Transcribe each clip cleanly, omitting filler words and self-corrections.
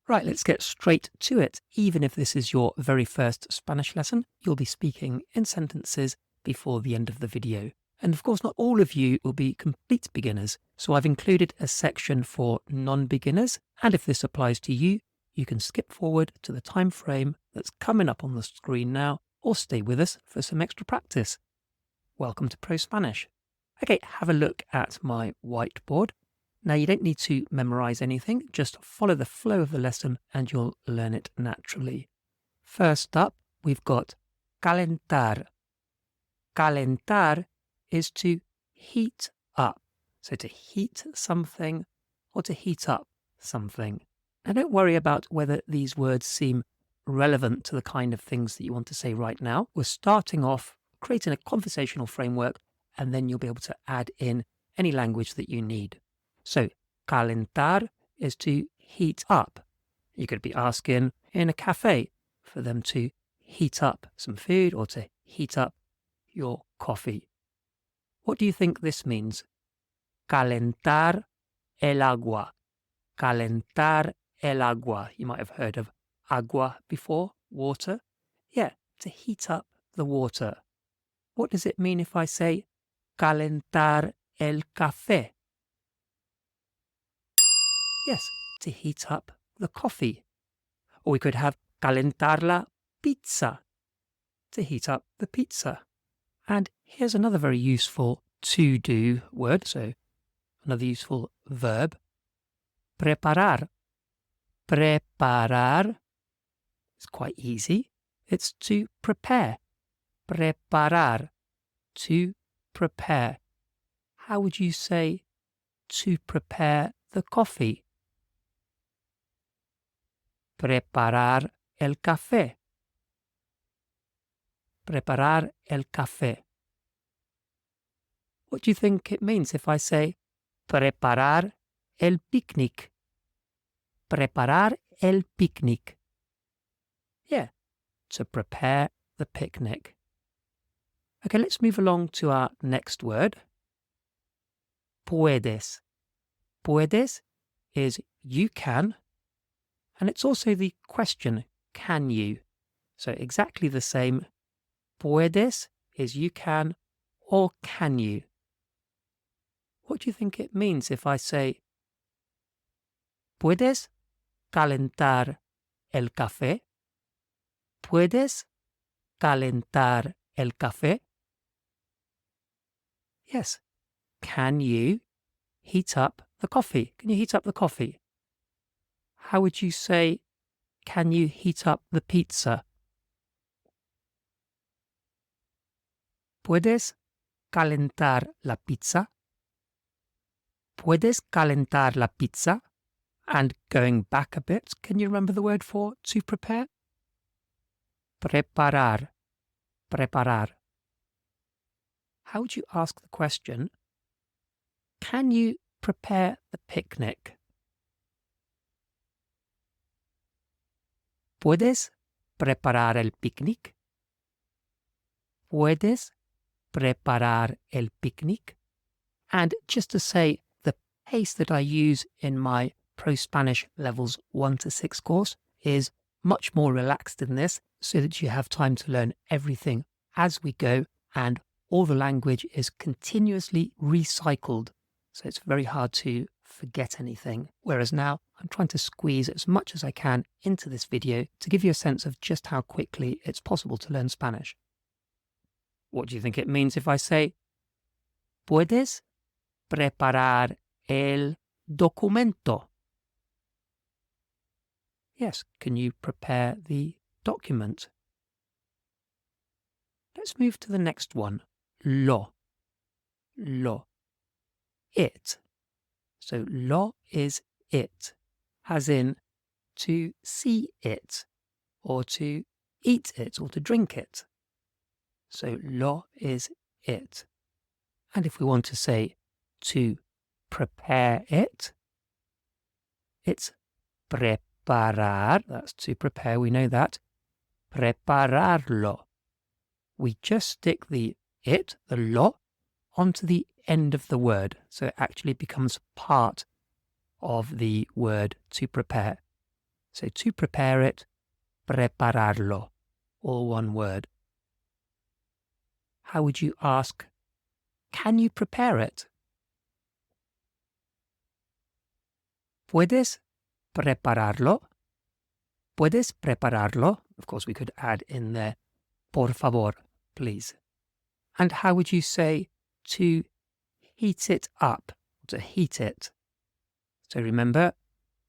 Right, let's get straight to it. Even if this is your very first Spanish lesson, you'll be speaking in sentences before the end of the video. And of course, not all of you will be complete beginners, so I've included a section for non-beginners, and if this applies to you, you can skip forward to the time frame that's coming up on the screen now, or stay with us for some extra practice. Welcome to ProSpanish. Okay, have a look at my whiteboard. Now, you don't need to memorize anything, just follow the flow of the lesson and you'll learn it naturally. First up, we've got calentar. Calentar is to heat up. So to heat something or to heat up something. Now, don't worry about whether these words seem relevant to the kind of things that you want to say right now. We're starting off creating a conversational framework, and then you'll be able to add in any language that you need. So, calentar is to heat up. You could be asking in a cafe for them to heat up some food or to heat up your coffee. What do you think this means? Calentar el agua. Calentar el agua. You might have heard of agua before, water. Yeah, to heat up the water. What does it mean if I say calentar el café? Yes, to heat up the coffee. Or we could have calentar la pizza, to heat up the pizza. And here's another very useful to-do word, so another useful verb. Preparar. Preparar is quite easy. It's to prepare. Preparar. To prepare. How would you say to prepare the coffee? Preparar el café. Preparar el café. What do you think it means if I say preparar el picnic? Preparar el picnic. Yeah, to prepare the picnic. Okay, let's move along to our next word. Puedes. Puedes is you can, and it's also the question, can you? So exactly the same. Puedes is you can or can you? What do you think it means if I say, ¿Puedes calentar el café? ¿Puedes calentar el café? Yes. Can you heat up the coffee? Can you heat up the coffee? How would you say, can you heat up the pizza? ¿Puedes calentar la pizza? ¿Puedes calentar la pizza? And going back a bit, can you remember the word for to prepare? Preparar. Preparar. How would you ask the question, can you prepare the picnic? ¿Puedes preparar el picnic? ¿Puedes preparar el picnic? And just to say, the pace that I use in my ProSpanish Levels 1 to 6 course is much more relaxed than this, so that you have time to learn everything as we go, and all the language is continuously recycled, so it's very hard to forget anything. Whereas now, I'm trying to squeeze as much as I can into this video to give you a sense of just how quickly it's possible to learn Spanish. What do you think it means if I say, ¿Puedes preparar el documento? Yes, can you prepare the document? Let's move to the next one. Lo. Lo. It. So lo is it, as in to see it, or to eat it, or to drink it. So lo is it. And if we want to say to prepare it, it's preparar. That's to prepare, we know that. Prepararlo. We just stick the it, the lo, onto the end of the word, so it actually becomes part of the word to prepare. So to prepare it, prepararlo, all one word. How would you ask, can you prepare it? ¿Puedes prepararlo? ¿Puedes prepararlo? Of course, we could add in there, por favor, please. And how would you say to heat it up, to heat it? So remember,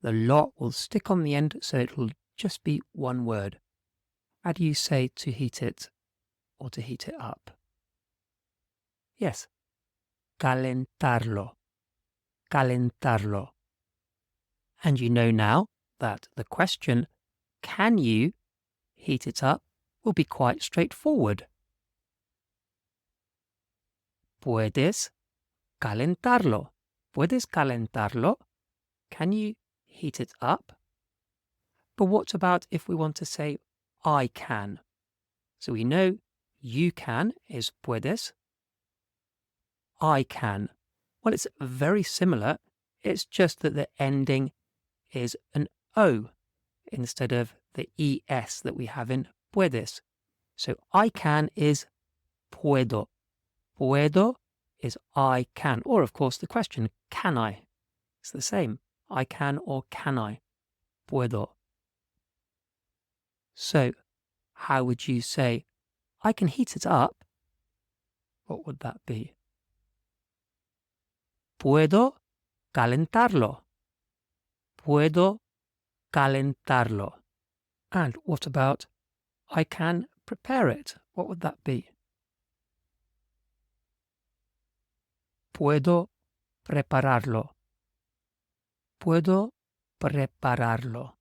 the lo will stick on the end, so it will just be one word. How do you say to heat it or to heat it up? Yes, calentarlo, calentarlo. And you know now that the question, can you heat it up, will be quite straightforward. ¿Puedes calentarlo? ¿Puedes calentarlo? Can you heat it up? But what about if we want to say, I can? So we know you can is puedes. I can. Well, it's very similar. It's just that the ending is an O instead of the ES that we have in puedes. So I can is puedo. Puedo is I can. Or, of course, the question, can I? It's the same. I can or can I? Puedo. So, how would you say, I can heat it up? What would that be? Puedo calentarlo. Puedo calentarlo. And what about, I can prepare it? What would that be? Puedo prepararlo. Puedo prepararlo.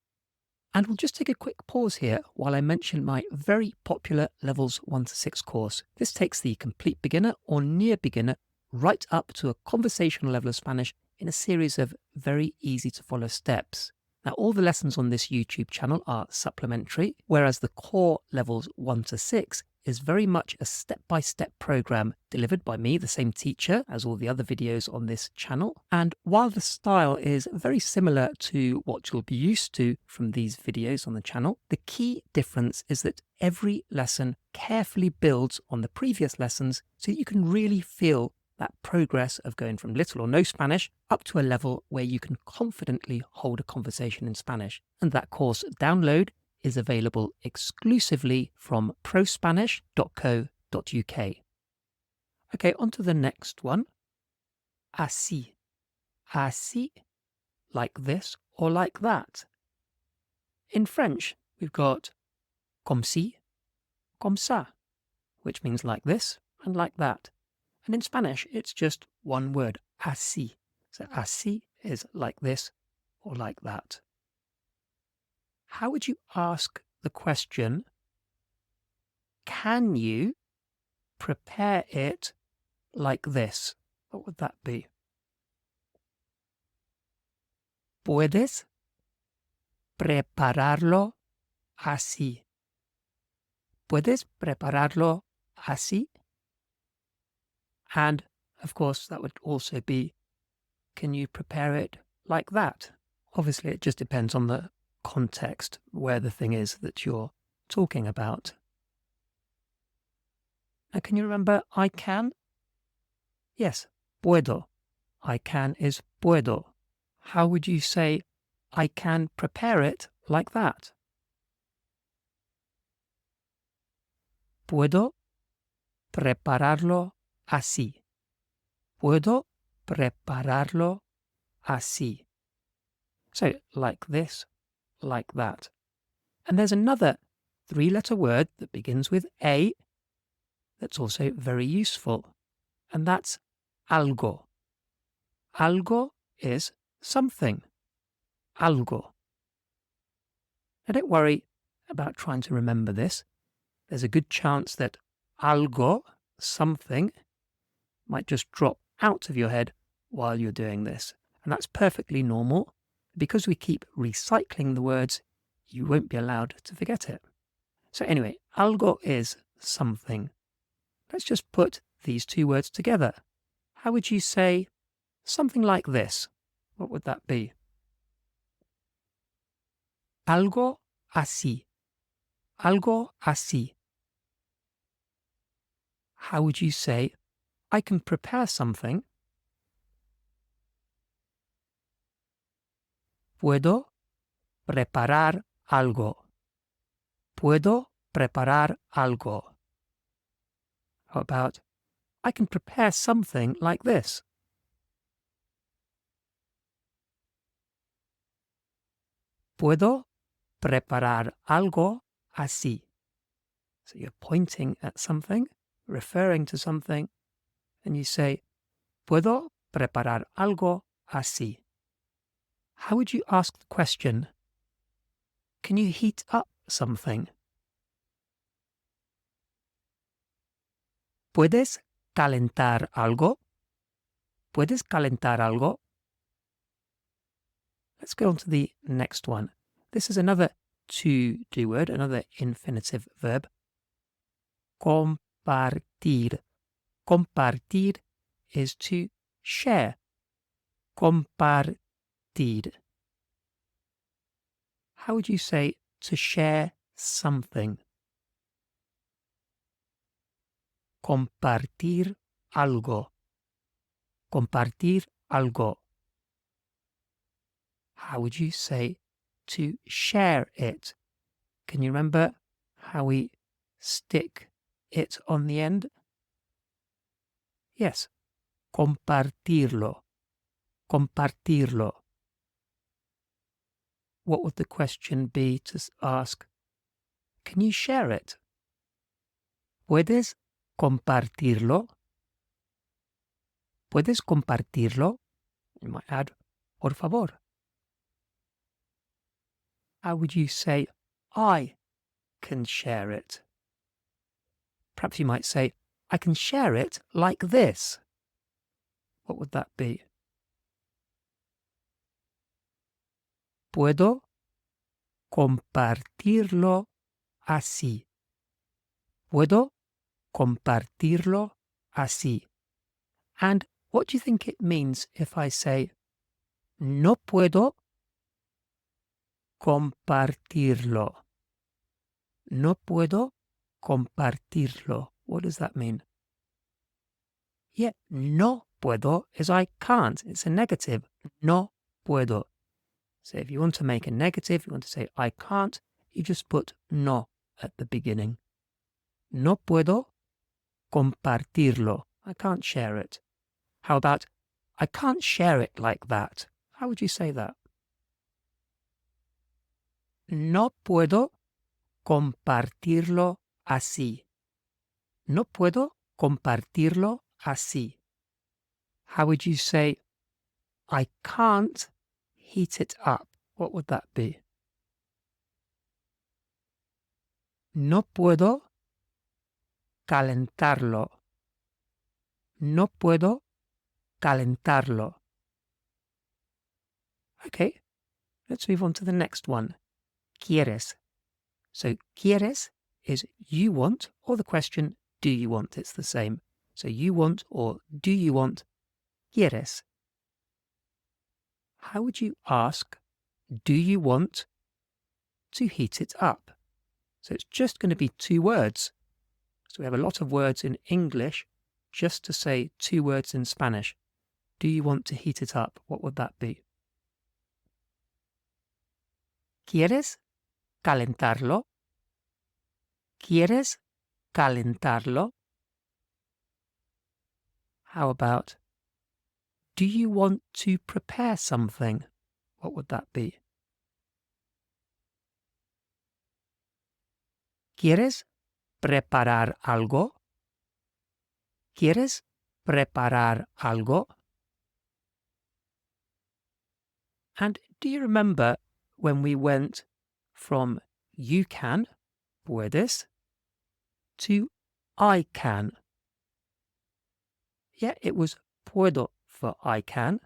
And we'll just take a quick pause here while I mention my very popular Levels 1 to 6 course. This takes the complete beginner or near beginner right up to a conversational level of Spanish in a series of very easy to follow steps. Now, all the lessons on this YouTube channel are supplementary, whereas the core Levels 1 to 6 is very much a step-by-step program delivered by me, the same teacher as all the other videos on this channel. And while the style is very similar to what you'll be used to from these videos on the channel, the key difference is that every lesson carefully builds on the previous lessons so that you can really feel that progress of going from little or no Spanish up to a level where you can confidently hold a conversation in Spanish. And that course download is available exclusively from prospanish.co.uk. Okay, on to the next one. Así. Así, like this or like that. In French, we've got comme si, comme ça, which means like this and like that. And in Spanish, it's just one word, así. So así is like this or like that. How would you ask the question, can you prepare it like this? What would that be? ¿Puedes prepararlo así? ¿Puedes prepararlo así? And, of course, that would also be, can you prepare it like that? Obviously, it just depends on the context, where the thing is that you're talking about. Now, can you remember I can? Yes, puedo. I can is puedo. How would you say I can prepare it like that? Puedo prepararlo así. Puedo prepararlo así. So, like this, like that. And there's another 3-letter word that begins with A that's also very useful, and that's algo. Algo is something. Algo. Now don't worry about trying to remember this. There's a good chance that algo, something, might just drop out of your head while you're doing this. And that's perfectly normal. Because we keep recycling the words, you won't be allowed to forget it. So anyway, algo is something. Let's just put these two words together. How would you say something like this? What would that be? Algo así. Algo así. How would you say, I can prepare something? Puedo preparar algo. Puedo preparar algo. How about, I can prepare something like this? Puedo preparar algo así. So you're pointing at something, referring to something, and you say, Puedo preparar algo así. How would you ask the question? Can you heat up something? ¿Puedes calentar algo? ¿Puedes calentar algo? Let's go on to the next one. This is another to-do word, another infinitive verb. Compartir. Compartir is to share. Compartir. How would you say to share something? Compartir algo. Compartir algo. How would you say to share it? Can you remember how we stick it on the end? Yes. Compartirlo. Compartirlo. What would the question be to ask? Can you share it? ¿Puedes compartirlo? ¿Puedes compartirlo? You might add, por favor. How would you say, I can share it? Perhaps you might say, I can share it like this. What would that be? Puedo compartirlo así. Puedo compartirlo así. And what do you think it means if I say, no puedo compartirlo? No puedo compartirlo. What does that mean? Yeah, no puedo is I can't. It's a negative. No puedo. So if you want to make a negative, you want to say I can't, you just put no at the beginning. No puedo compartirlo. I can't share it. How about I can't share it like that? How would you say that? No puedo compartirlo así. No puedo compartirlo así. How would you say, I can't heat it up? What would that be? No puedo calentarlo. No puedo calentarlo. Okay, let's move on to the next one. ¿Quieres? So ¿quieres is you want, or the question, do you want? It's the same. So you want or do you want? ¿Quieres? How would you ask, do you want to heat it up? So it's just going to be two words. So we have a lot of words in English just to say two words in Spanish. Do you want to heat it up? What would that be? ¿Quieres calentarlo? ¿Quieres calentarlo? How about, do you want to prepare something? What would that be? ¿Quieres preparar algo? ¿Quieres preparar algo? And do you remember when we went from you can, puedes, to I can? Yeah, it was puedo for I can.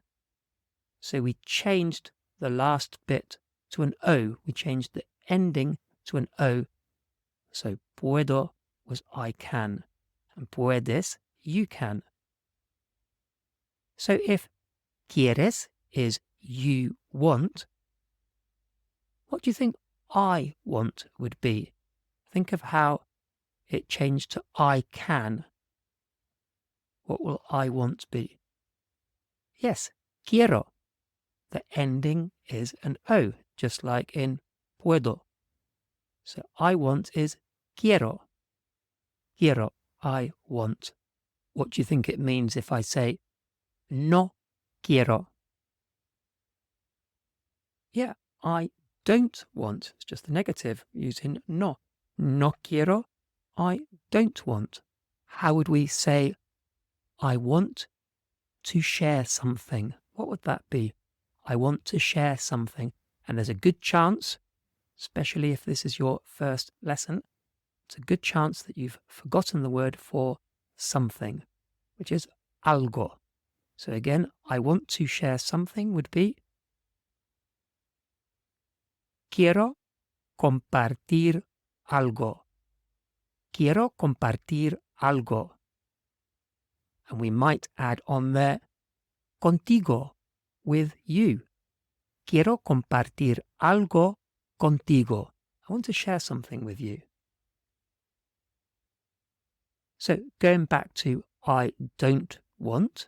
So we changed the last bit to an O. We changed the ending to an O. So puedo was I can, and puedes, you can. So if quieres is you want, what do you think I want would be. Think of how it changed to I can. What will I want be? Yes, quiero. The ending is an O, just like in puedo. So I want is quiero. Quiero, I want. What do you think it means if I say no quiero? Yeah, I don't want. It's just the negative using no. No quiero, I don't want. How would we say I want to share something? What would that be? I want to share something. And there's a good chance, especially if this is your first lesson, it's a good chance that you've forgotten the word for something, which is algo. So again, I want to share something would be quiero compartir algo. Quiero compartir algo. And we might add on there contigo, with you. Quiero compartir algo contigo. I want to share something with you. So going back to I don't want.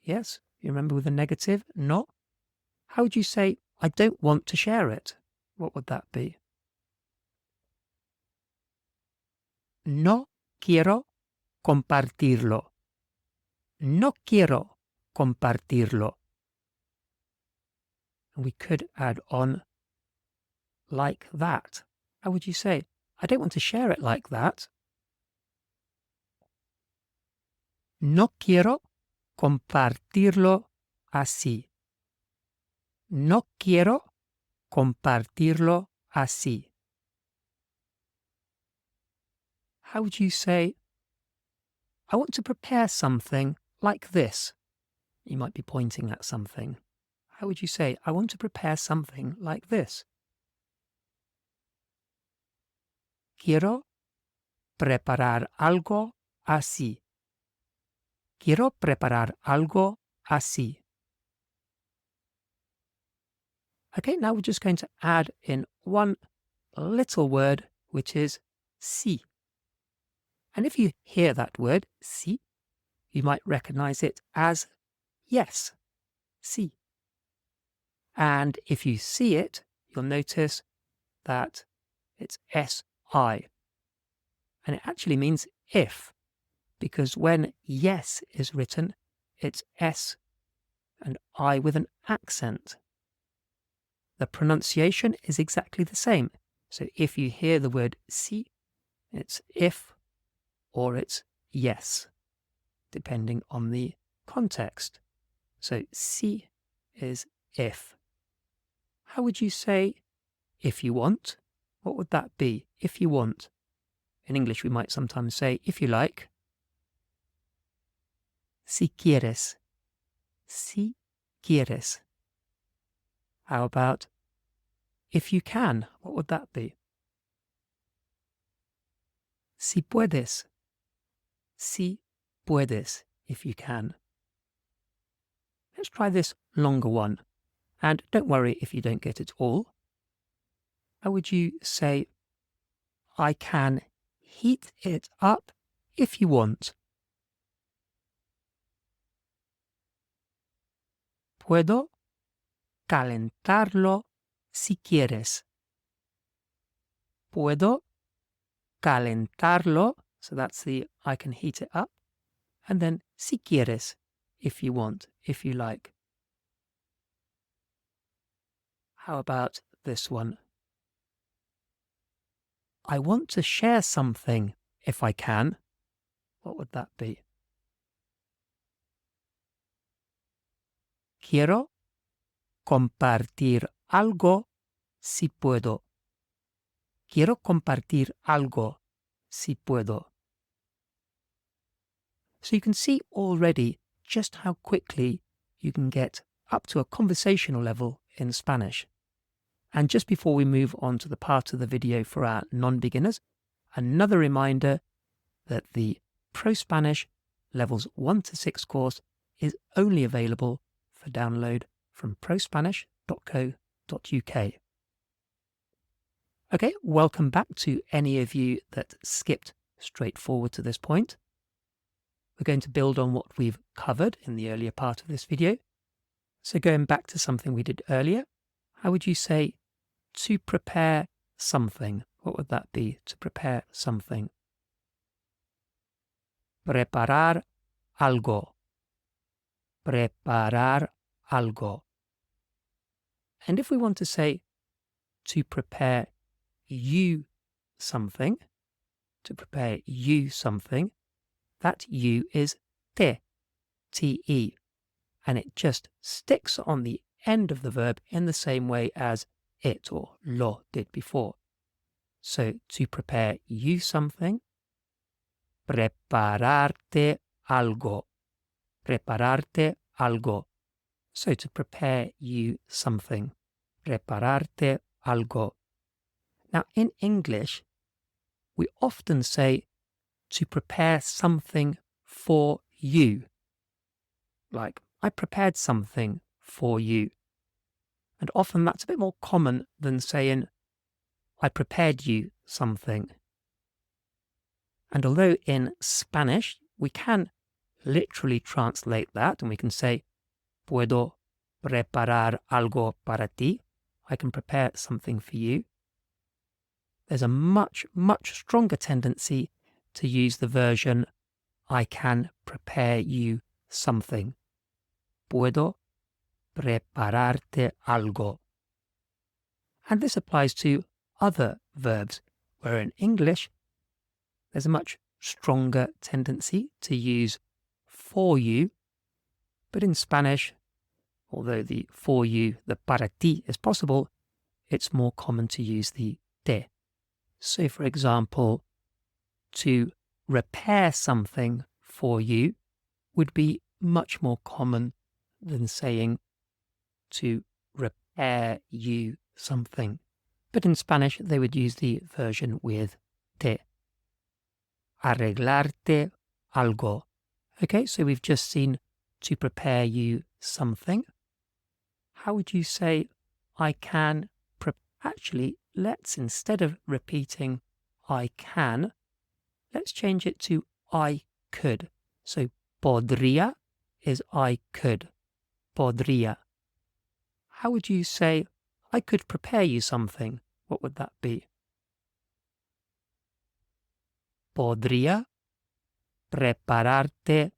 Yes, you remember with the negative, no? How would you say I don't want to share it? What would that be? No quiero compartirlo. No quiero compartirlo. And we could add on like that. How would you say? I don't want to share it like that. No quiero compartirlo así. No quiero compartirlo así. How would you say, I want to prepare something like this? You might be pointing at something. How would you say, I want to prepare something like this? Quiero preparar algo así. Quiero preparar algo así. Okay, now we're just going to add in one little word, which is sí. And if you hear that word, sí, you might recognize it as yes, sí. And if you see it, you'll notice that it's S-I. And it actually means if, because when yes is written, it's S and I with an accent. The pronunciation is exactly the same. So if you hear the word sí, it's if or it's yes, depending on the context. So sí is if. How would you say if you want? What would that be? If you want. In English, we might sometimes say if you like. Si quieres. Si quieres. How about if you can? What would that be? Si puedes. Si puedes, if you can. Let's try this longer one. And don't worry if you don't get it all. How would you say, I can heat it up if you want? Puedo calentarlo si quieres. Puedo calentarlo, so that's the I can heat it up, and then si quieres, if you want, if you like. How about this one? I want to share something if I can. What would that be? Quiero compartir algo si puedo. Quiero compartir algo si puedo. So you can see already just how quickly you can get up to a conversational level in Spanish. And just before we move on to the part of the video for our non-beginners, another reminder that the ProSpanish Levels 1 to 6 course is only available for download from prospanish.co.uk. Okay, welcome back to any of you that skipped straight forward to this point. We're going to build on what we've covered in the earlier part of this video. So going back to something we did earlier, how would you say to prepare something? What would that be, to prepare something? Preparar algo. Preparar algo. And if we want to say to prepare you something, that you is te, te, and it just sticks on the end of the verb in the same way as it or lo did before. So to prepare you something, prepararte algo. Prepararte algo. So to prepare you something, prepararte algo. Now in English, we often say to prepare something for you. Like, I prepared something for you. And often that's a bit more common than saying, I prepared you something. And although in Spanish we can literally translate that and we can say, puedo preparar algo para ti, I can prepare something for you, there's a much, much stronger tendency to use the version, I can prepare you something. Puedo prepararte algo. And this applies to other verbs, where in English, there's a much stronger tendency to use for you, but in Spanish, although the for you, the para ti is possible, it's more common to use the te. So, for example, to repair something for you would be much more common than saying to repair you something. But in Spanish, they would use the version with te. Arreglarte algo. Okay, so we've just seen to prepare you something. How would you say I can Actually, let's, instead of repeating I can, let's change it to I could. So podría is I could. Podría. How would you say I could prepare you something? What would that be? Podría prepararte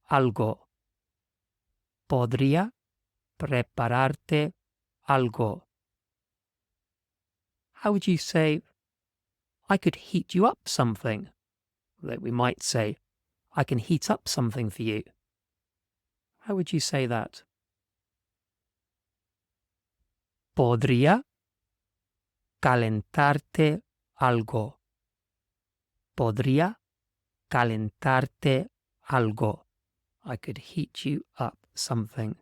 algo. Podría prepararte algo. How would you say, I could heat you up something? That we might say, I can heat up something for you. How would you say that? Podría calentarte algo. Podría calentarte algo. I could heat you up something.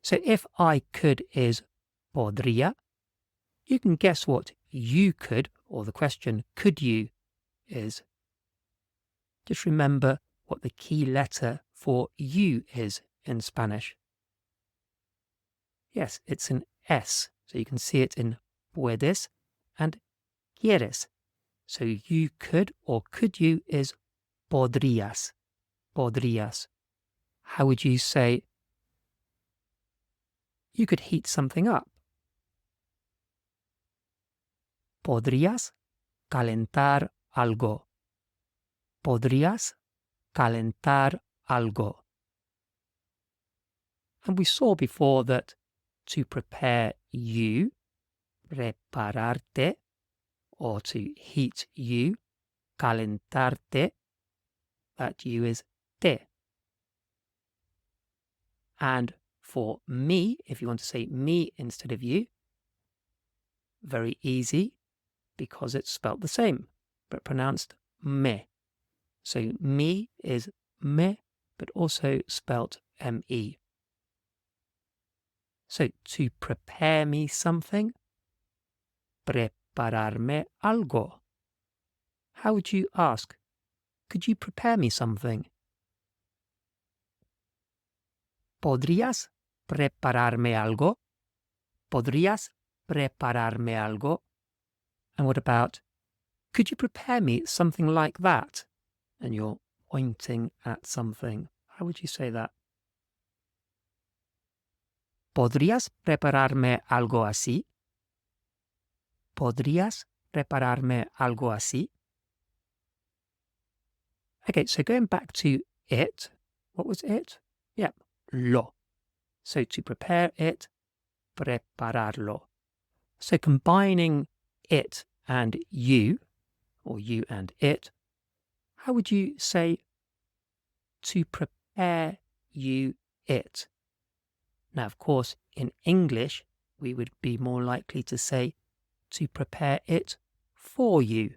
So if I could is podría, you can guess what you could, or the question could you, is. Just remember what the key letter for you is in Spanish. Yes, it's an S, so you can see it in puedes and quieres. So you could or could you is podrías. Podrías. How would you say you could heat something up? Podrías calentar algo. Podrías calentar algo. And we saw before that to prepare you, prepararte, or to heat you, calentarte, that you is te. And for me, if you want to say me instead of you, very easy, because it's spelt the same, but pronounced me. So me is me, but also spelt me. So to prepare me something, prepararme algo. How would you ask? Could you prepare me something? ¿Podrías prepararme algo? ¿Podrías prepararme algo? And what about, could you prepare me something like that? And you're pointing at something. How would you say that? ¿Podrías prepararme algo así? ¿Podrías prepararme algo así? Okay, so going back to it, what was it? Yep, lo. So to prepare it, prepararlo. So combining it and you, or you and it, how would you say to prepare you it? Now, of course, in English, we would be more likely to say to prepare it for you.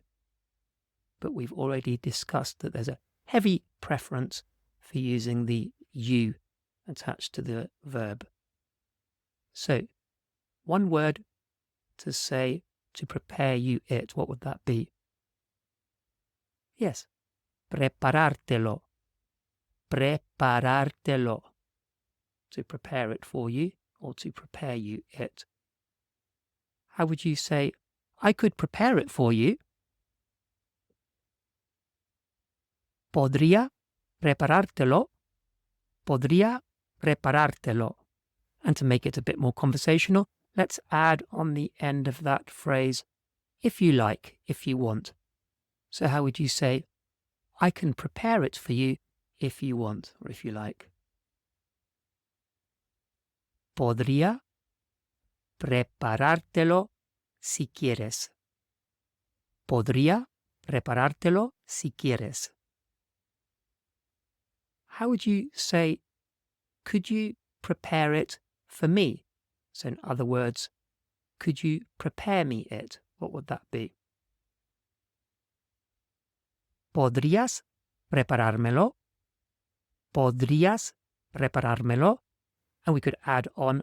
But we've already discussed that there's a heavy preference for using the you attached to the verb. So, one word to say to prepare you it, what would that be? Yes, preparártelo. Preparártelo. To prepare it for you, or to prepare you it. How would you say, I could prepare it for you? Podría preparártelo. Podría preparártelo. And to make it a bit more conversational, let's add on the end of that phrase, if you like, if you want. So how would you say, I can prepare it for you if you want, or if you like? Podría preparártelo si quieres. Podría preparártelo si quieres. How would you say, could you prepare it for me? So in other words, could you prepare me it? What would that be? ¿Podrías preparármelo? ¿Podrías preparármelo? And we could add on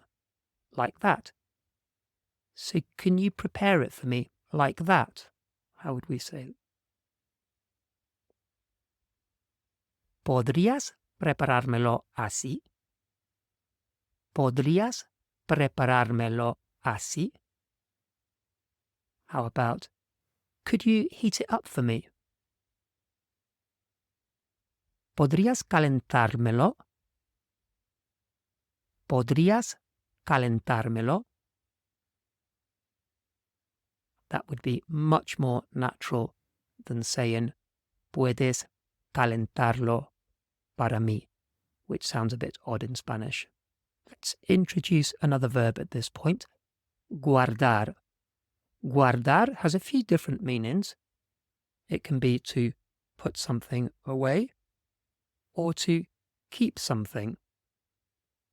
like that. So can you prepare it for me like that? How would we say it? ¿Podrías preparármelo así? ¿Podrías preparármelo así? How about, could you heat it up for me? ¿Podrías calentármelo? ¿Podrías calentármelo? That would be much more natural than saying, puedes calentarlo para mí, which sounds a bit odd in Spanish. Let's introduce another verb at this point, guardar. Guardar has a few different meanings. It can be to put something away or to keep something.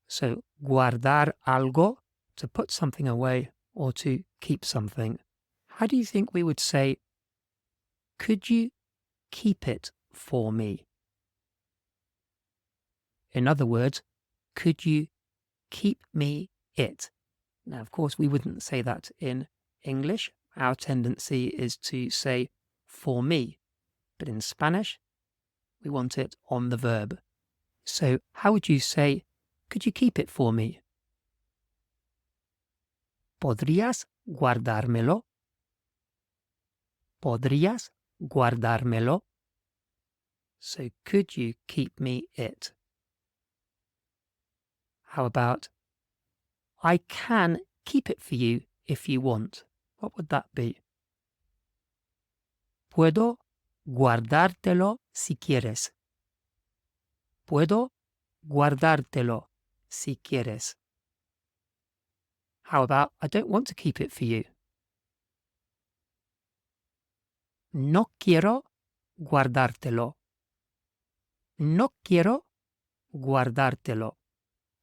So, guardar algo, to put something away or to keep something. How do you think we would say, could you keep it for me? In other words, could you keep me it? Now, of course, we wouldn't say that in English. Our tendency is to say for me. But in Spanish, we want it on the verb. So how would you say, could you keep it for me? ¿Podrías guardármelo? ¿Podrías guardármelo? So could you keep me it? How about, I can keep it for you if you want. What would that be? Puedo guardártelo si quieres. Puedo guardártelo si quieres. How about, I don't want to keep it for you. No quiero guardártelo. No quiero guardártelo.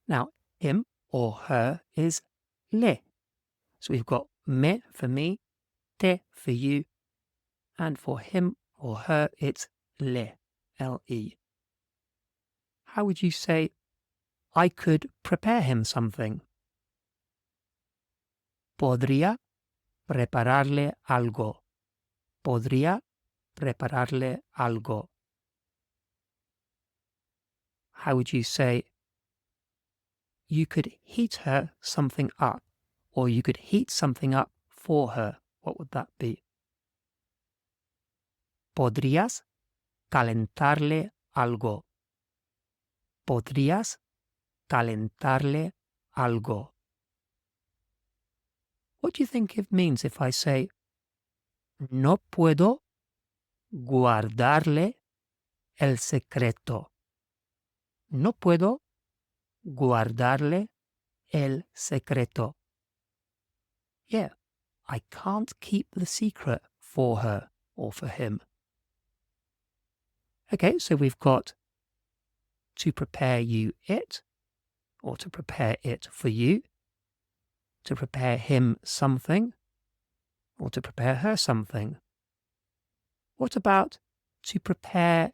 Now, him or her is le. So we've got me for me, te for you, and for him or her it's le, L-E. How would you say, I could prepare him something? Podría prepararle algo. Podría prepararle algo. How would you say, you could heat her something up, or you could heat something up for her? What would that be? ¿Podrías calentarle algo? ¿Podrías calentarle algo? What do you think it means if I say, no puedo guardarle el secreto? No puedo guardarle el secreto. Yeah, I can't keep the secret for her or for him. Okay, so we've got to prepare you it, or to prepare it for you, to prepare him something, or to prepare her something. What about to prepare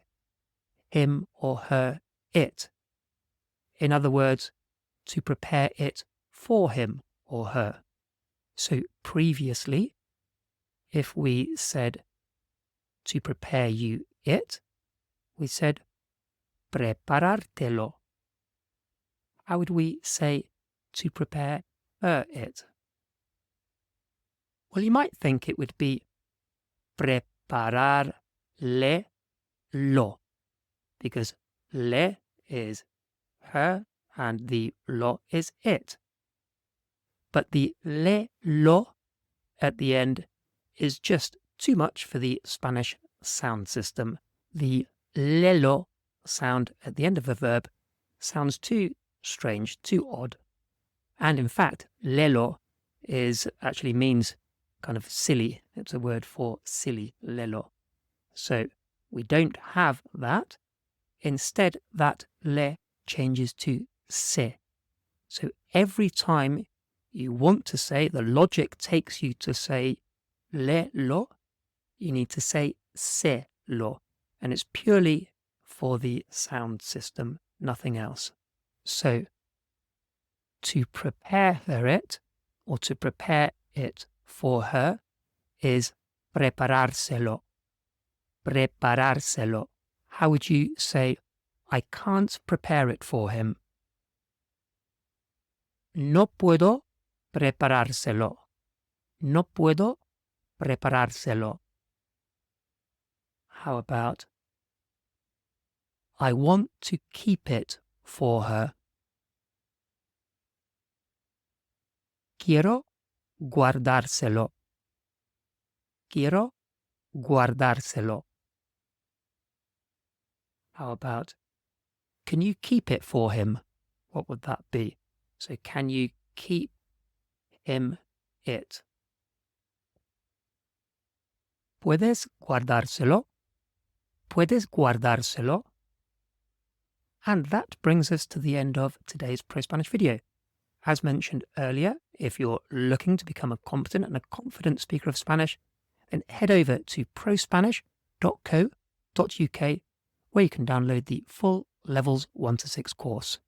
him or her it? In other words, to prepare it for him or her. So previously, if we said to prepare you it, we said preparártelo. How would we say to prepare her it? Well, you might think it would be prepararle lo, because le is her and the lo is it. But the le lo at the end is just too much for the Spanish sound system. The lelo sound at the end of a verb sounds too strange, too odd. And in fact, lelo actually means kind of silly. It's a word for silly, lelo. So we don't have that. Instead, that le changes to se. So every time you want to say, the logic takes you to say le lo, you need to say se lo. And it's purely for the sound system, nothing else. So to prepare her it, or to prepare it for her, is preparárselo. Preparárselo. How would you say, I can't prepare it for him? No puedo preparárselo. No puedo preparárselo. How about, I want to keep it for her. Quiero guardárselo. Quiero guardárselo. How about, can you keep it for him? What would that be? So can you keep him it? ¿Puedes guardárselo? ¿Puedes guardárselo? And that brings us to the end of today's ProSpanish video. As mentioned earlier, if you're looking to become a competent and a confident speaker of Spanish, then head over to prospanish.co.uk, where you can download the full Levels 1 to 6 course.